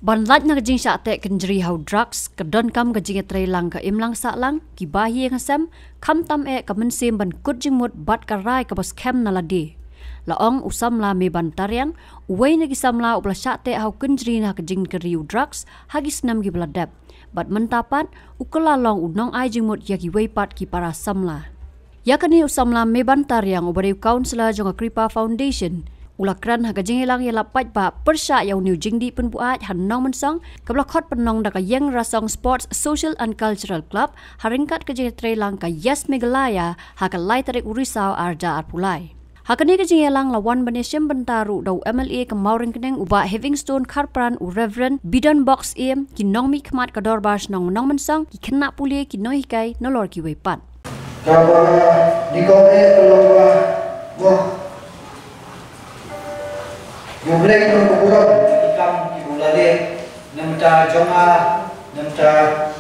Banlat na kajing sa ate kanjri how drugs kadon kam kajing etray lang ka imlang sa lang gibahi ang asam kam tam kamensim ban kujing mut bat karai ka bas kem na ladi laong usam la me bantaryang uway nagisam la upla sa ate how kanjri na kajing kariu drugs hagis nam gi bladap bat mentapat ukala long unong ay jing mut yagi way pat ki para samla yakani usam la me bantaryang ubari counselor jong Kripa Foundation ulakran hagajing ilang yalapat pa persya yaw new jingdi penbuat hanong mensong kablakot penong da yang rasong sports social and cultural club haringkat kajing tre lang ka yes megalaya hakalai tarik urisau arja arpulai hakani kajing ilang lawan banesyam bentaru daw MLA kamauring keneng uba Havingstone Karpran u Reverend Bidon Box em kinong mi kmat kador bars nong mensong ki kena puli kinoi hikai nolor ki wepat kapala dikome pelongwa wah Yublek pun berkurang ikam ibu lade namta jonga namta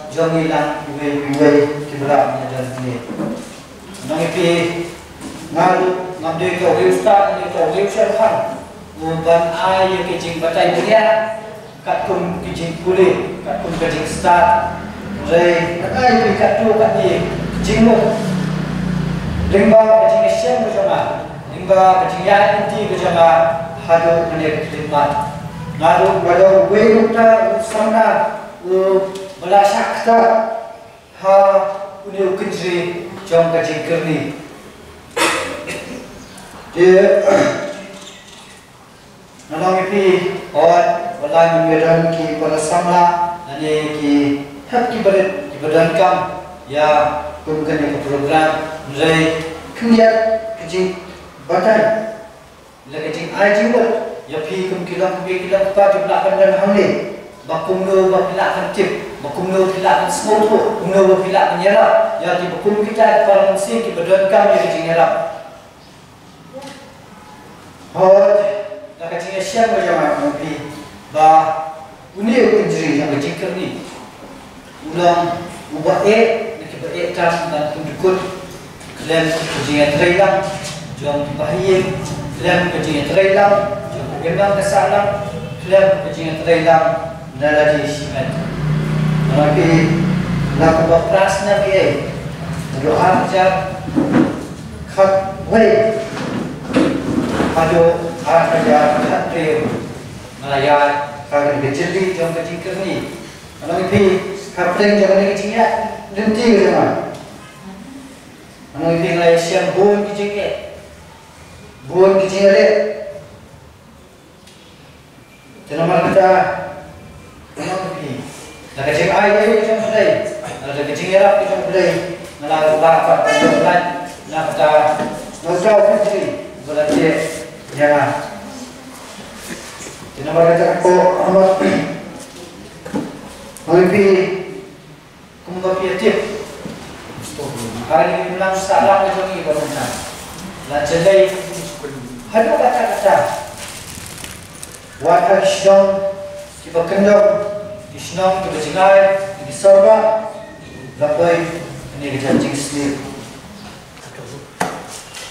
jongilan iwe kibra dan ini nang ipi ngalu ngamde ko ustad ni ko syarhan muban ay kijing batai dunia katkum kijing puli katkum kijing start re nakai pi katu kati kijing mo limba kijing syam berjama limba kijing ya inti berjama hado menek khidmat ngaru bado wegukta samna belasakta ha uni ukjri jong kajing kerni de nalong ipi on walai mengedan ki pada samla ane ki hak ki badan kam ya kumkan ke program mulai keniat kajing batai lagi aji buat ya pi kilang pa jumlah dan hamle bakum no bapilakan tip bakum no pilakan smoto no bapilakan nyera ya di bakum kita para mesti ki badan kami di nyera hot lagi jing siam berjamaah pi ba uni kunjri yang jingker ni ulang ubah ki ba tam dan kundukut kalian jing trailang jom bahaya Film kecil terhilang, memang kesalah. Film kecil terhilang, naladi simet. Tapi nak buat keras nabi, doa macam kat way, ado ada hati Malaya kalau kecil di jom kecil kerni. Tapi kapten jangan kecilnya nanti macam mana? Tapi Malaysia pun kecil. Buat kecil ada, jenama kita, kenapa begini? Nak kecil air kita mulai, nak kecil erap kita mulai, nak lakukan penjualan, nak kita nusau kecil, berarti jangan. Jenama kita ko amat, lebih kompetitif. Hari ini bilang salah macam ni kalau macam, nak jadi. Hadu kata-kata Wahai Ishnam Kipa kendam Ishnam kipa jingai Kipa sarba Lapai Ini kita jing sendiri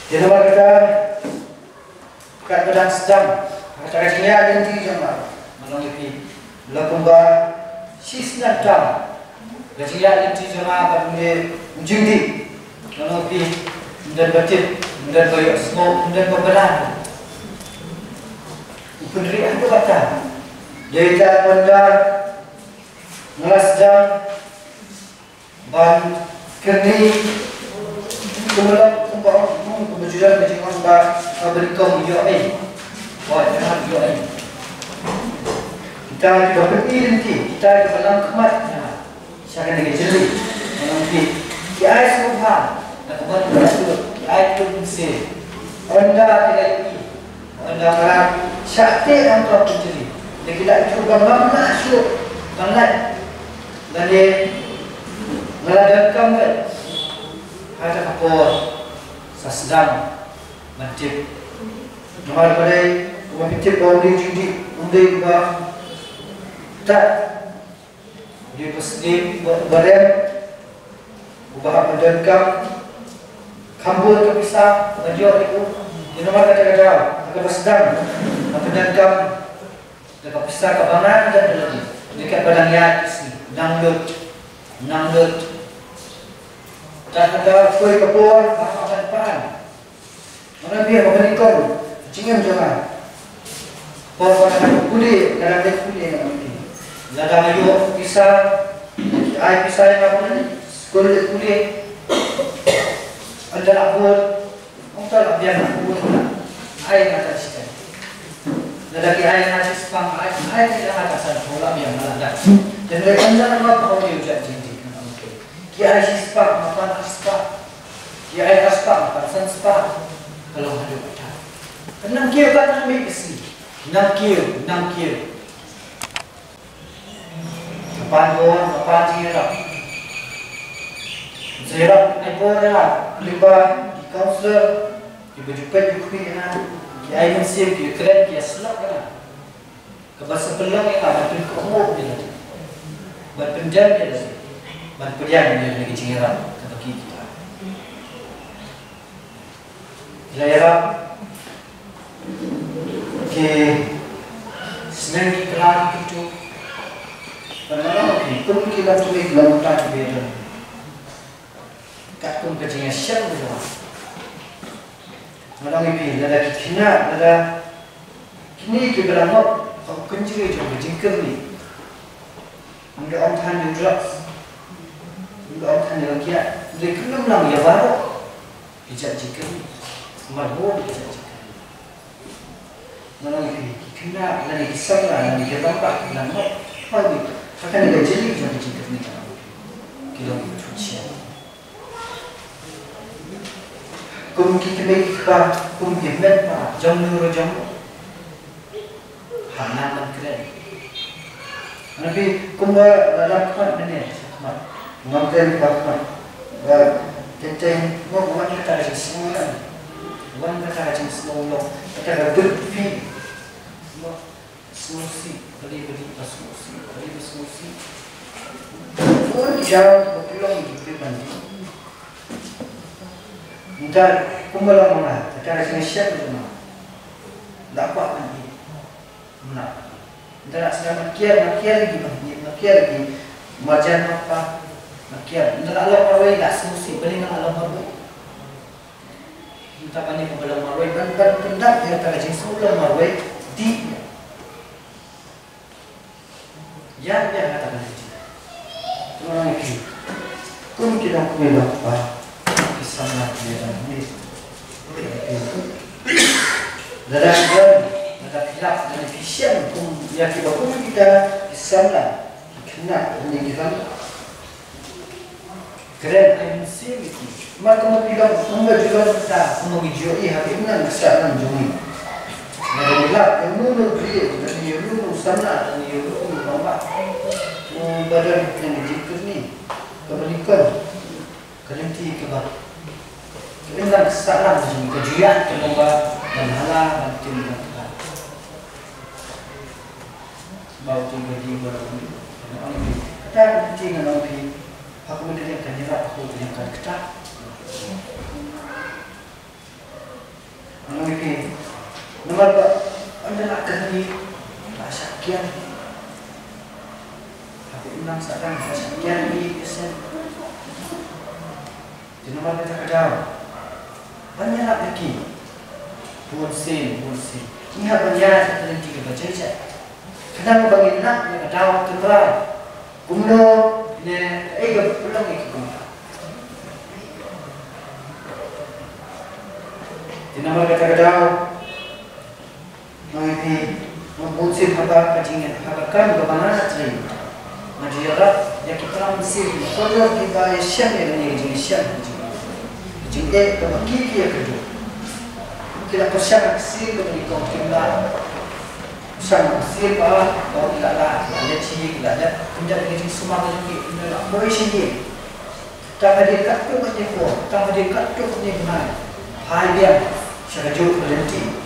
Dia nama kata Kat pedang sedang Kata-kata ini ada nanti jama Malang ipi Lakumba Sisnan dam Kata-kata nanti jama Kata-kata ujung di Malang ipi Dan batin dan koyok semua dan berberan. Pendirian itu kata, jika anda ngelasjam ban kerni kemudian kebetulan kecingan bah berikom hijau ini, wah jangan hijau ini. Kita dapat nanti kita dalam kemat, saya lagi jeli, nanti kita semua nak buat berasal. Ayat itu mesti anda tidak ini anda merah syakti antara pencuri dia tidak cuba masuk banget dan dia meladangkan ada kapor sedang mencip nomor pada mencip bawah judi undi juga tak dia pasti berem ubah meladangkan Hambur kepisah, menjual itu. Di nomor kata-kata, akan bersedang, akan dendam, dekat besar kebangan dan lagi dekat padang yat isi nanglut dan ada kue kebun makan depan mana biar makan ikan cingam jangan Kuli, dalam dia kuli yang kami. Ladang ayu pisah, air pisah yang apa ni? Kuli kuli, ada nak buat, orang tak nak biar nak buat air yang ada sikit. Lagi air yang ada sepang, air yang ada sana, bola yang ada. Dan mereka jangan apa orang yang jadi. Kia air sepang, makan sepang. Kia air sepang, makan sepang. Kalau ada macam, kenang kia kan ambil besi. 6 kilo Depan jirak Ai pun lah Libat di kaunselor Di berjumpa juga Di air mesin, di keren, di selap kan Kebasa pelang yang bantu kemuk dia Bantu penjam dia Bantu penjam dia lagi jirak Kata kita Jirak senang dikenal gitu. Padahal pun kita tuh belum tahu beda. Kakung kecilnya siapa semua. Malam ini ada kina, ada kini kita berangkat. Kau kencing aja berjingkir ni. Enggak orang tahan juga. Enggak orang tahan lagi ya. Dia kena menang ya baru. Bijak jingkir ni. Malu bijak jingkir. Malam ini kena lagi kisah lah, lagi ketampak, lagi apa ni? Akan ada jadi jadi jika ni kan? Kita cuci. Kumki kebaikan, kumki benar, jamu jamu. Hana keren. Nabi kumba lakukan mana? Mengambil lakukan. Kita mau buat kita ada semua. Wan kata macam semua kata berfi solusi beli solusi pun jauh berpeluang di bandi entar kumbalang mana kata macam siapa tu mana dapat nanti mana entar nak sedang makian lagi macam apa makian entar Allah parway tak solusi paling Allah parway kita banyak kebelang marwai dan pendak yang terjadi sebelum marwai di yang dia katakan itu orang itu pun kita punya apa kisah dia ini dalam khilaf dan efisien pun yang kita pun kita kisah kena ini kita keren MC itu maka mau bilang semua juga kita mau hijau hari ini kesalahan jumi. Mereka yang mulu dia dan dia mulu sana dan dia mulu bapa. Badan yang dijikur ni kebalikan kelinti kebal. Ini kesalahan jumi kejuan kebal dan halang dan timur. Bau tinggal di bawah ini. Kita tinggal lagi. Aku mendengar kandidat aku mendengar kita. Mungkin nomor anda nak kena bahasa kian. Tapi ulang sekarang bahasa kian ni biasa. Di nomor kita kedau. Banyak nak pergi. Buat sen. Ini apa dia terjadi ke baca je. Kenapa bagi nak yang kedau terang. Kumno ne ego pulang ikut. Di nomor kata kedau, nanti membuat apa kajingan, akan bagaimana terjadi. Majirat yang kita langsir, kalau kita siang yang ini siang, jika kita kiki kedua, kita persiapan sih dengan ikut kita, persiapan sih apa, kalau kita lah, ada ciri kita ada, kemudian ini semua lagi, kita boleh sih. Tanpa dia kat tu macam apa, tanpa dia kat tu macam mana, hal dia. Syarajul berhenti.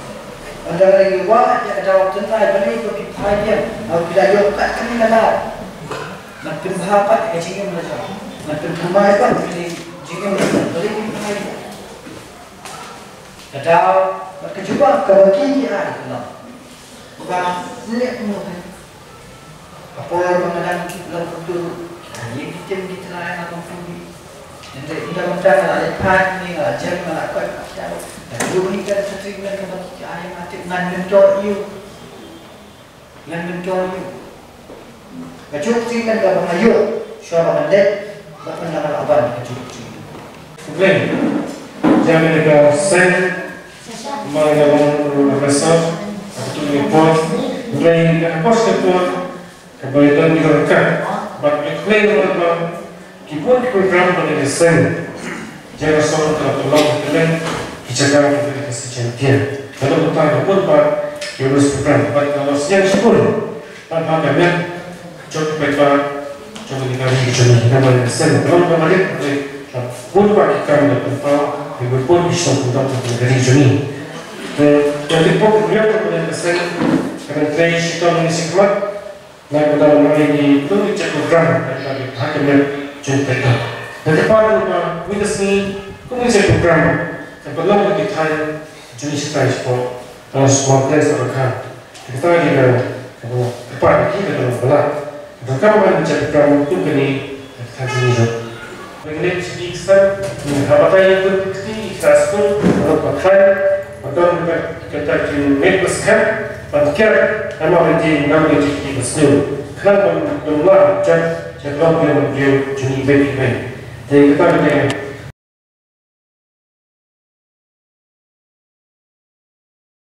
Anda lagi wah yang ada waktu nanti balik pergi payah. Aku tidak yokat kami dalam. Makin berapa jingga belajar. Makin ramai pun jingga belajar. Balik pergi payah. Kadang makin cuba kebagi dia dalam. Bang, lihat semua kan. Apa mengenang kita betul. Ini kita lain atau pun. Nanti kita mencara ada pan ni, ada jam, ada apa macam. Dan dulu ni kan sering kan kita ayam mati ngan mentor you, ngan mentor you. Kacuk sih kan kalau mengayu, siapa mandek, bahkan nama aban kacuk sih. Kemudian, jangan ada sen, mengenai resor, atau report, kemudian apa report, kemudian dilakukan. But explain about kipun program pada sen, jangan soal terlalu lama, kita akan kasih champion. Kalau kita pun pak, kita program. But kalau siang sepuluh, pak kami coba kita coba kita bagi sen. Kalau kita balik, pun pak kita dapat pak, kita pun bisa kita dari sini. Jadi pun program pada sen, kerana train kita mengisi kemat. Nah, kita mulai itu cek program dari hakimnya contohnya. Dan depan lupa, kita sini cek program. Dan perlu kita jenis transport dan semua kelas terkait. Kita juga depan kita dalam belak. Dan kalau cek program itu kini kita jenis. Mengenai segi kita, apa yang itu kita sebut kalau pakai atau kita jenis besar. Pada nama nama jadi besar. Kenapa jumlah jam jumlah yang dia jenis baik. Jadi kita